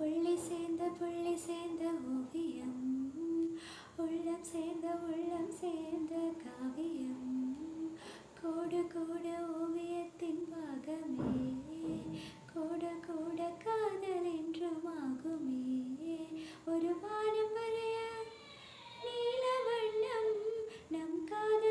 புள்ளி சேர்ந்த ஓவியம், உள்ளம் சேர்ந்த காவியம், கோடு கோட ஓவியத்தின் பாகமே, கோட கோட காதல் என்றுமாகுமே. ஒரு வானம் வரைய நீல வண்ணம் நம் காதல்